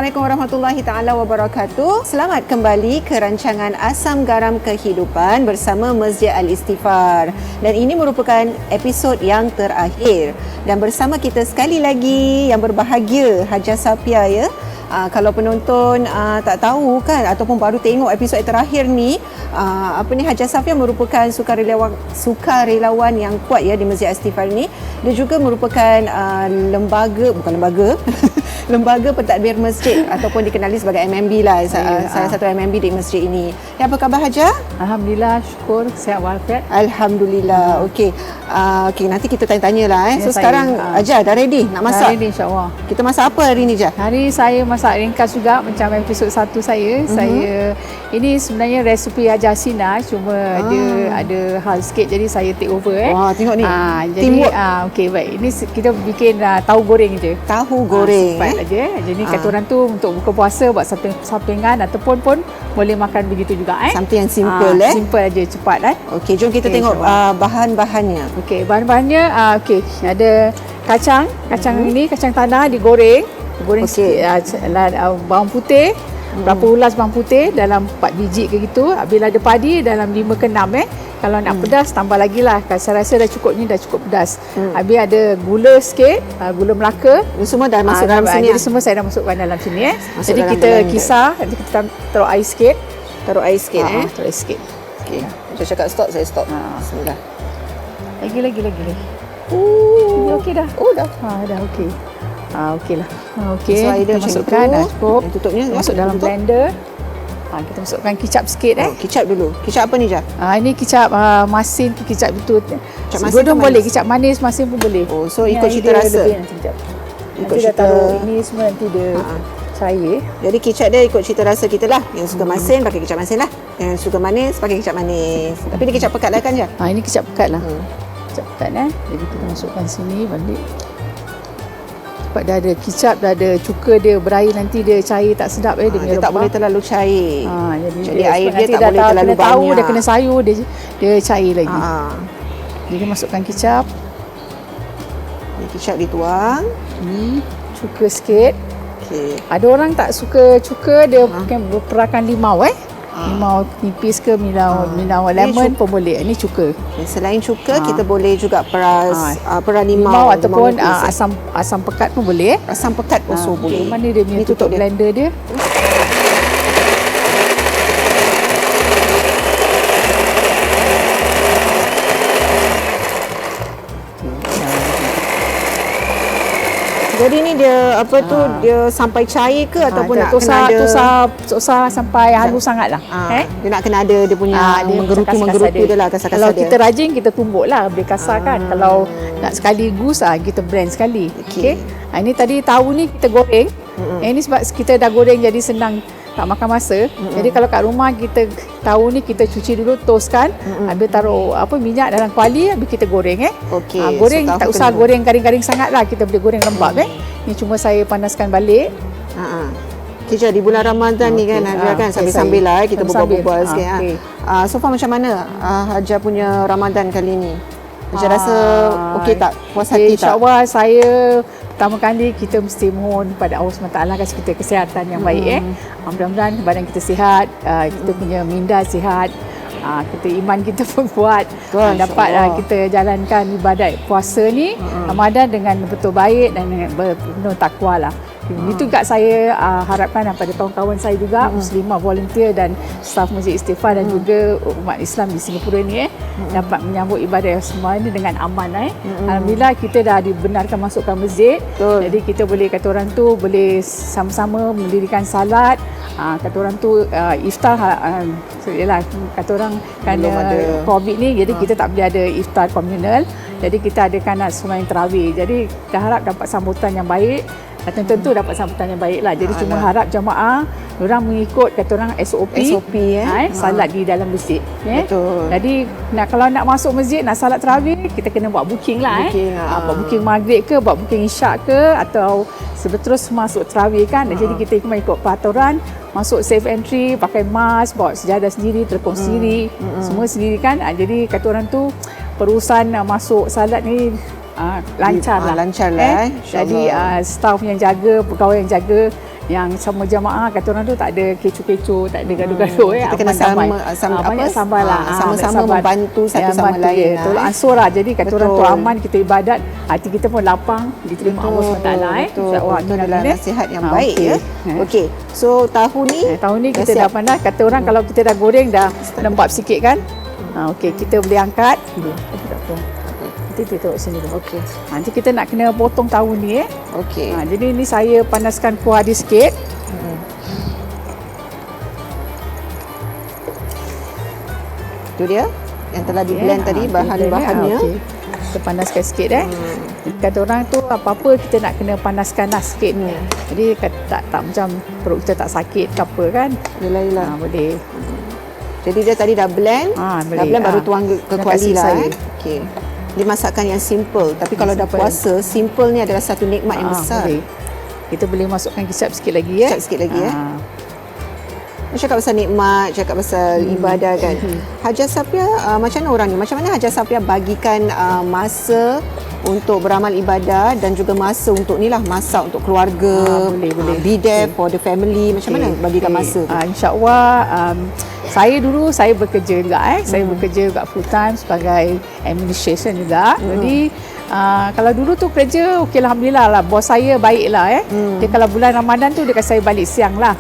Assalamualaikum warahmatullahi taala wabarakatuh. Selamat kembali ke rancangan Asam Garam Kehidupan bersama Masjid Al-Istighfar. Dan ini merupakan episod yang terakhir. Dan bersama kita sekali lagi yang berbahagia Hajah Safia ya. Kalau penonton tak tahu kan ataupun baru tengok episod terakhir ni, Hajah Safia merupakan sukarelawan yang kuat ya di Masjid Al-Istighfar ni. Dia juga merupakan lembaga pentadbir masjid ataupun dikenali sebagai MMB lah, salah satu MMB di masjid ini. Ya, apa khabar Hajah? Alhamdulillah, syukur, sihat walafiat. Alhamdulillah. Okey. Nanti kita tanya-tanya lah. So sekarang Hajah dah ready nak masak? Dah ready, insya-Allah. Kita masak apa hari ni, Jah? Hari saya masak ringkas juga macam episod 1 saya. Saya ini sebenarnya resipi Hajah Sina, cuma dia ada hal sikit jadi saya take over Wah, tengok ni. Jadi okey, baik. Ini kita bikin tahu goreng je. Tahu goreng. Aja. Jadi kata orang tu untuk buka puasa buat sampingan ataupun pun boleh makan begitu juga Something yang simple simple aja, cepat Okey, jom kita tengok bahan-bahannya. Okey, bahan-bahannya ada kacang ini kacang tanah digoreng sikit, bawang putih, berapa ulas bawang putih dalam 4 biji ke gitu. Bila ada padi dalam 5 ke 6 Kalau nak pedas tambah lagi lah. Saya rasa dah cukup pedas. Habis ada gula sikit, gula Melaka. Semua dah masuk dalam sini. Jadi semua saya dah masukkan dalam sini Jadi kita kisar, nanti kita taruh air sikit. Taruh air sikit Taruh air sikit. Okey. Saya cakap stop, saya stop. Bismillah. Lagi. Okey dah. Dah. Dah okey. Okeylah. Okey. So air dia masukkan cukup. Tutupnya masuk dalam blender. Kita masukkan kicap sikit Kicap dulu. Kicap apa ni, Jah? Ini kicap masin, kicap itu. Kicap masin dua boleh, kicap manis, masin pun boleh. So ikut cita rasa. Ikut cita taruh ini semua nanti dia cair. Jadi kicap dia ikut cita rasa kita lah. Yang suka masin pakai kicap masin lah. Yang suka manis pakai kicap manis. Tapi ni kicap pekat lah kan, Jah? Ini kicap pekat lah. Kicap pekat Jadi kita masukkan sini balik. Sebab dah ada kicap, dah ada cuka dia berair, nanti dia cair tak sedap dia punya tak boleh terlalu cair. Jadi air dia tak boleh terlalu banyak. Tahu dia kena sayur, dia cair lagi. Jadi masukkan kicap. Kicap dituang. Cuka sikit. Okey. Ada orang tak suka cuka, dia mungkin perakan limau limau nipis ke limau lemon pun boleh. Ini cuka. Selain cuka kita boleh juga peras limau ataupun asam pekat pun boleh. Asam pekat also boleh. Mana dia punya tutup blender dia? Jadi ni dia dia sampai cair ke ataupun nak kena tosah sampai halus sangatlah. Dia nak kena ada dia punya menggerutu dia lah kasar-kasar dia. Kalau kita rajin kita tumbuklah lebih kasar kan. Kalau nak sekaligus kita blend sekali. Okey. Ini tadi tahu ni kita goreng. Ini sebab kita dah goreng jadi senang tak makan masa. Jadi kalau kat rumah kita tahu ni kita cuci dulu, toastkan, habis taruh minyak dalam kuali, habis kita goreng Okey. Goreng tak usah goreng garing-garing sangatlah, kita boleh goreng lembab Ni cuma saya panaskan balik. Okey, di bulan Ramadan ni kan sambil-sambil lah kita berbual-bual sikit. So far macam mana Hajah punya Ramadan kali ni? Hajah rasa okey tak? Puas hati tak? InsyaAllah saya pertama kali kita mesti mohon kepada Allah SWT kasih kita kesihatan yang baik mudah-mudahan badan kita sihat, kita punya minda sihat, kita iman kita pun kuat, dapat kita jalankan ibadat puasa ni Ramadan dengan betul baik dan dengan penuh takwa lah. Itu juga saya harapkan daripada kawan-kawan saya juga, muslimah volunteer dan staf Masjid Istighfar dan juga umat Islam di Singapura ni dapat menyambut ibadah semua ini dengan aman. Alhamdulillah kita dah dibenarkan masukkan masjid. Jadi kita boleh, kata orang tu, boleh sama-sama mendirikan salat. Kata orang tu iftar yalah, kata orang kerana COVID ni jadi kita tak boleh ada iftar komunal. Jadi kita adakan sembahyang tarawih. Jadi kita harap dapat sambutan yang baik. Tentu dapat sambutan yang baik lah. Jadi cuma harap jemaah orang mengikut kata orang SOP salat di dalam masjid. Betul. Jadi kalau nak masuk masjid nak salat tarawih, kita kena buat booking lah. Buat booking maghrib ke, buat booking isyak ke, atau sebeterus masuk tarawih kan. Jadi kita cuma ikut peraturan, masuk safe entry, pakai mask, bawa sejadah sendiri, telefon sendiri, semua sendiri kan. Jadi kata orang tu perusahaan masuk salat ni lancar lah. Lancar lah. Jadi staff yang jaga, pegawai yang jaga yang sama jamaah, kata orang tu tak ada kecoh-kecoh, tak ada gaduh-gaduh. Kita kena banyak sabar lah. sama-sama membantu satu sama lain. Tolong ansur lah. Jadi kata orang tu aman, kita ibadat, hati kita pun lapang, diterima Allah SWT. InsyaAllah. Itu adalah nasihat yang baik ya. Okey. So tahun ni kita dah pandai. Kata orang kalau kita dah goreng dah lembap sikit kan. Okey, kita boleh angkat. Nanti kita tengok sini dulu. Okey. Nanti kita nak kena potong tahu ni Okey. Jadi ni saya panaskan kuah dia sikit. Itu dia yang telah di blend tadi bahan-bahannya. Okey. Kita panaskan sikit Kata orang tu apa-apa kita nak kena panaskan lah sikit. Jadi tak macam perut kita tak sakit ke apa kan. Yelah. Boleh. Jadi dia tadi dah blend. Dah blend baru tuang ke kuali lah. Okey. Dia masakan yang simple. Tapi kalau dah puasa, simple ni adalah satu nikmat yang besar. Boleh. Kita boleh masukkan kicap sikit lagi Kicap sikit lagi Cakap pasal nikmat, cakap pasal ibadah kan. Hajar Safiah, macam mana orang ni? Macam mana Hajar Safiah bagikan masa untuk beramal ibadah dan juga masa untuk ni lah, masak untuk keluarga, boleh. Be there for the family. Macam mana bagikan masa tu? InsyaAllah saya dulu bekerja juga saya bekerja juga full time sebagai administration juga. Jadi kalau dulu tu kerja okey, alhamdulillah lah, bos saya baik lah dia kalau bulan Ramadan tu dia kasi saya balik siang lah.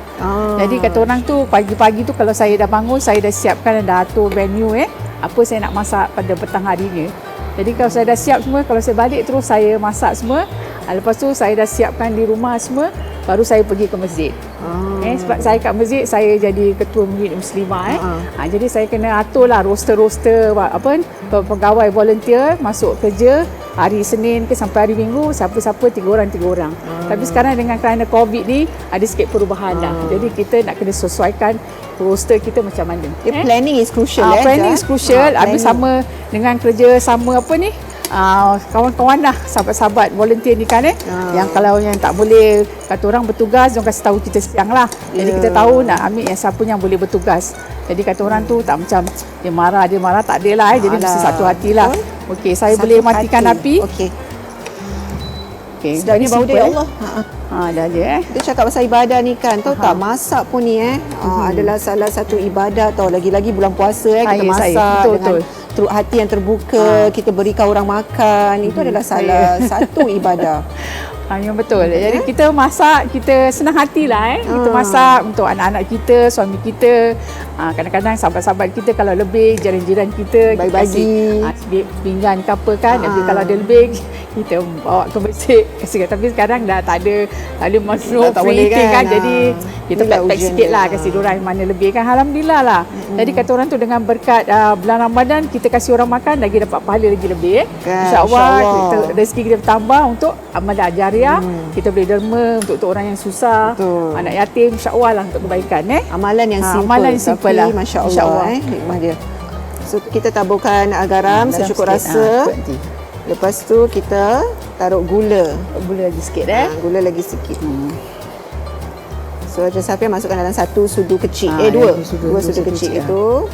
Jadi kata orang tu pagi-pagi tu kalau saya dah bangun, saya dah siapkan, dah atur venue apa saya nak masak pada petang harinya. Jadi kalau saya dah siap semua, kalau saya balik terus saya masak semua. Lepas tu saya dah siapkan di rumah semua, baru saya pergi ke masjid. Sebab saya kat masjid, saya jadi ketua Masjid Muslimah jadi saya kena atur lah roster-roster pegawai volunteer masuk kerja hari Senin ke sampai hari Minggu, siapa-siapa 3 orang. Tapi sekarang dengan kerana COVID ni ada sikit perubahan dah. Jadi kita nak kena sesuaikan roster kita macam mana. Planning is crucial. Planning is crucial. Habis sama dengan kerja sama kawan-kawan lah, sahabat-sahabat volunteer ni kan yang kalau yang tak boleh, kata orang bertugas, dia kasih tahu kita siang lah. Jadi kita tahu nak ambil yang siapa yang boleh bertugas. Jadi kata orang tu tak macam dia marah tak ada lah jadi mesti satu hati lah. Okey, saya boleh matikan api. Okey. Sedap ni bau dia, Allah. Dah je Dia cakap pasal ibadah ni kan, tahu tak, masak pun ni adalah salah satu ibadah tau. Lagi-lagi bulan puasa kita masak dengan hati yang terbuka, kita berikan orang makan. Itu adalah salah satu ibadah. Yang betul. Jadi kita masak, kita senang hatilah kita masak untuk anak-anak kita, suami kita. Kadang-kadang sahabat-sahabat kita kalau lebih, jiran-jiran kita bagi pinggan ke apa kan. Tapi kalau ada lebih, kita bawa ke masjid kasih. Tapi sekarang dah tak ada free eating kan. Jadi kita pack sikit lah, kasih diorang mana lebih kan. Alhamdulillah lah. Jadi kata orang tu dengan berkat bulan Ramadan, kita kasih orang makan lagi dapat pahala lagi lebih. InsyaAllah rezeki kita bertambah untuk amalan jariah. Kita boleh derma untuk orang yang susah, anak yatim, insyaAllah lah untuk kebaikan. Amalan yang simple lah. Masya Allah. Hikmah dia. So kita taburkan garam secukup rasa. Lepas tu kita taruh gula. Gula lagi sikit Gula lagi sikit. So Hajar Safiah masukkan dalam satu sudu kecil. Dua sudu kecil itu.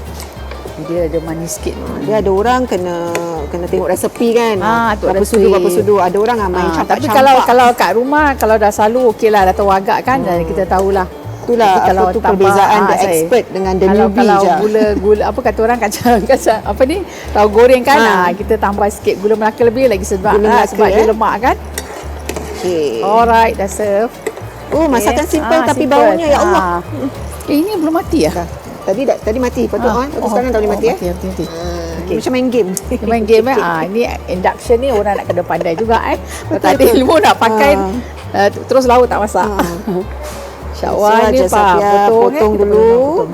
Dia ada manis sikit. Dia ada orang kena tengok resepi kan. Berapa sudu. Ada orang main campak-campak. Tapi kalau kat rumah, kalau dah selalu okey lah, dah tahu agak kan, dan kita tahulah. Itulah kalau tu perbezaan the expert dengan the newbie je. Kalau gula apa kata orang kacang apa ni, tahu goreng kan, kita tambah sikit gula Melaka lebih lagi sebab dia lemak kan. Okey. Alright, dah serve. Masakan simple tapi baunya ya Allah. Ini belum mati ya? Tadi mati, patut sekarang tak boleh mati mati. Macam main game. Main game ini induction ni orang nak kena pandai juga Kalau tak ada ilmu nak pakai terus laut tak masak. InsyaAllah ni potong dulu.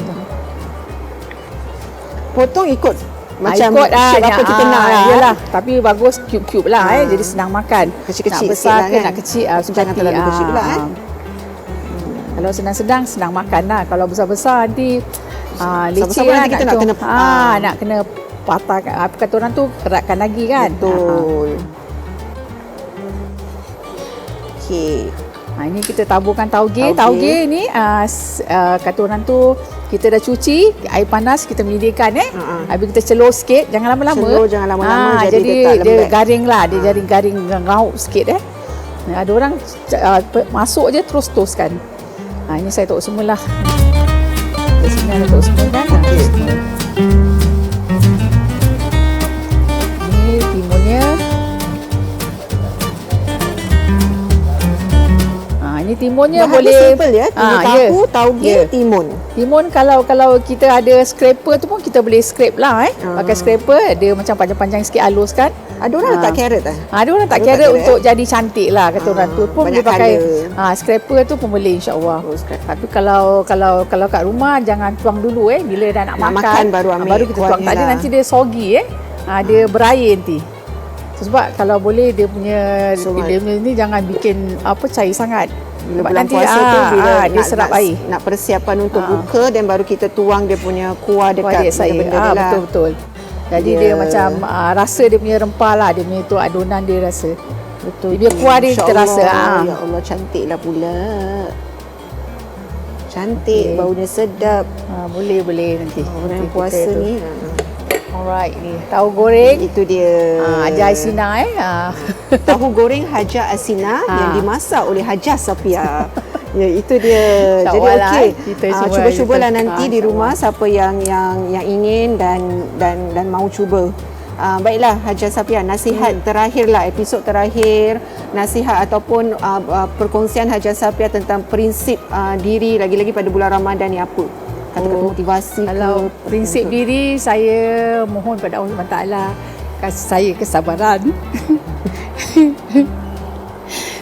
Potong ikut macam shape apa kita nak lah. Yalah, tapi bagus cube-cube lah jadi senang makan. Kecil-kecil nak besar ke kan? Nak kecil jangan terlalu kecil pula Kalau sedang-sedang senang makan lah. Kalau besar-besar nanti leceh lah, kita nak kena nak kena patah, apa kata orang tu, keratkan lagi kan. Betul. Okey. Ini kita taburkan tauge. Tauge ni kata orang tu kita dah cuci, air panas kita mendidihkan habis kita celur sikit, jangan lama-lama. Jadi dia garing lah, dia jadi garing rauk sikit Ada orang masuk je terus toskan. Ini saya tahu semua lah. Di sini ada tahu semua kan. Ini timunnya. Ini timunnya Bahan boleh simple ya. Tahu, tauge, timun. Timun kalau kita ada scraper tu pun kita boleh scrape lah Pakai scraper dia macam panjang-panjang sikit, halus kan. Ada orang letak carrot Ada orang letak carrot untuk jadi cantik lah kata orang tu. Pun boleh pakai scraper tu pun boleh insya-Allah. Tapi kalau kat rumah jangan tuang dulu bila dah nak makan baru ambil. Baru kita tuang. Tak ada nanti dia soggy dia berair nanti. Sebab kalau boleh dia punya ni jangan bikin cair sangat. Bila bulan puasa tu bila dia serap air. Nak persiapan untuk buka dan baru kita tuang dia punya kuah dekat benda dia lah. Betul. Jadi dia macam rasa dia punya rempah lah, dia punya tu adonan dia rasa. Betul. Dia kuah dia kita rasa. Ya Allah, cantiklah pula. Cantik, baunya sedap. Boleh nanti. Orang puasa ni. Alright, ni tahu goreng. Itu dia. Haja Asina Tahu goreng Haja Asina yang dimasak oleh Haja Safia. Ya, itu dia. Jadi okey. Cuba-cubalah nanti di rumah siapa yang ingin dan mau cuba. Baiklah Haja Safia, nasihat terakhirlah, episod terakhir, nasihat ataupun perkongsian Haja Safia tentang prinsip diri lagi-lagi pada bulan Ramadan ni apa? Kata-kata motivasi. Kalau prinsip diri, saya mohon pada Allah SWT kasih saya kesabaran.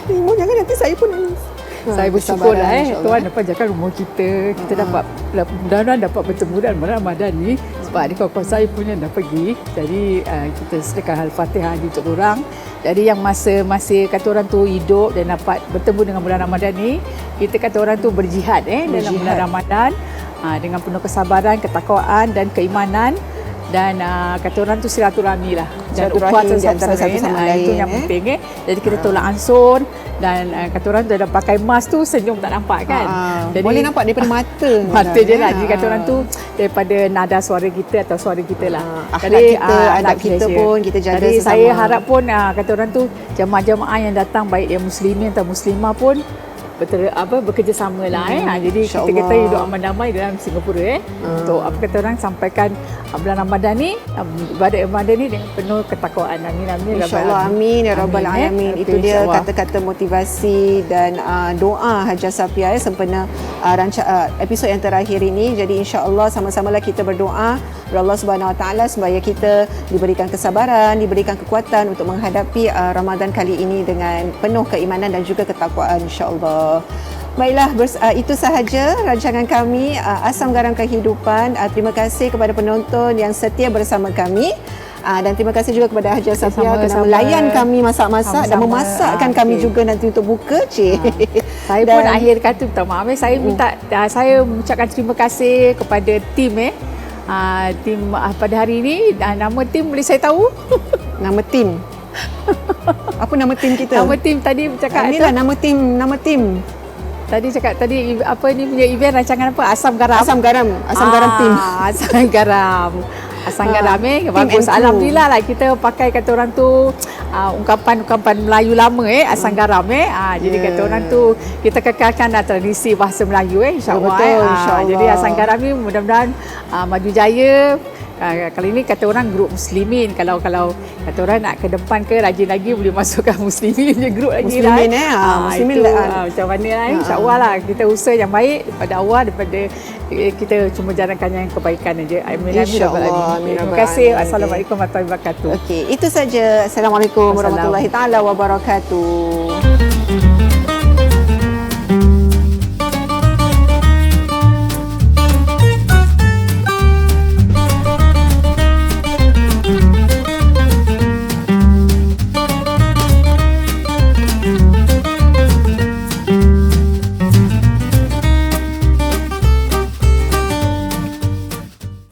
Jangan nanti saya pun nangis. Saya bersyukur lah Tuhan dapat jaga rumah kita. Kita dapat mudah-mudahan dapat bertemu dalam Ramadan ni. Sebab adik kawan saya pun yang dah pergi. Jadi kita sedekah Al-Fatihah untuk orang. Jadi yang masih kata orang tu hidup dan dapat bertemu dengan bulan Ramadan ni, kita kata orang tu berjihad dalam bulan Ramadan. Dengan penuh kesabaran, ketakwaan dan keimanan, dan kata orang tu silaturahmi lah, dan silaturahmi di antara satu sama lain. Itu yang penting Jadi kita tolak ansur, dan kata orang tu dah pakai mask tu senyum tak nampak kan. Jadi boleh nampak daripada mata je lah. Jadi kata orang tu daripada nada suara kita atau suara kita lah. Akhlak kita, adab kita pun kita jaga. Jadi sesama. saya harap pun kata orang tu jemaah-jemaah yang datang, baik yang muslimin atau muslimah pun bekerjasama lah jadi kita hidup aman damai dalam Singapura untuk kata orang sampaikan bulan Ramadan ni, ibadat Ramadan ni dengan penuh ketakwaan. Amin insya-Allah, amin ya rabbal alamin. Itu dia kata-kata motivasi dan doa Haja Safia sempena episod yang terakhir ini. Jadi insya-Allah sama-samalah kita berdoa kepada Allah Subhanahu Wa Taala supaya kita diberikan kesabaran, diberikan kekuatan untuk menghadapi Ramadan kali ini dengan penuh keimanan dan juga ketakwaan insya-Allah. Baiklah, itu sahaja rancangan kami Asam Garam Kehidupan. Terima kasih kepada penonton yang setia bersama kami. Dan terima kasih juga kepada Haja Safia kerana melayan kami masak-masak dan memasakkan kami juga nanti untuk buka. Saya pun akhir kata minta maaf. Saya mengucapkan terima kasih kepada tim tim pada hari ini. Nama tim boleh saya tahu? Nama tim. Apa nama tim kita? Nama tim tadi cakap inilah nama tim. Tadi cakap apa ni punya event rancangan apa? Asam Garam. Asam Garam tim. Asam Garam. Asam Garam bagus. Alhamdulillah lah kita pakai kata orang tu ungkapan Melayu lama Asam Garam jadi kata orang tu kita kekalkan tradisi bahasa Melayu insya-Allah. Insya-Allah. Jadi Asam Garam ni mudah-mudahan maju jaya. Kali ini kata orang grup muslimin, kalau kata orang nak ke depan ke rajin lagi boleh masukkan muslimin je grup lagi muslimin muslimin macam mana lah insya-Allah lah kita usaha yang baik daripada awal, daripada kita cuma jalankan yang kebaikan aja. Insya-Allah. Terima kasih. Assalamualaikum warahmatullahi wabarakatuh. Okey, itu saja. Assalamualaikum warahmatullahi taala wabarakatuh.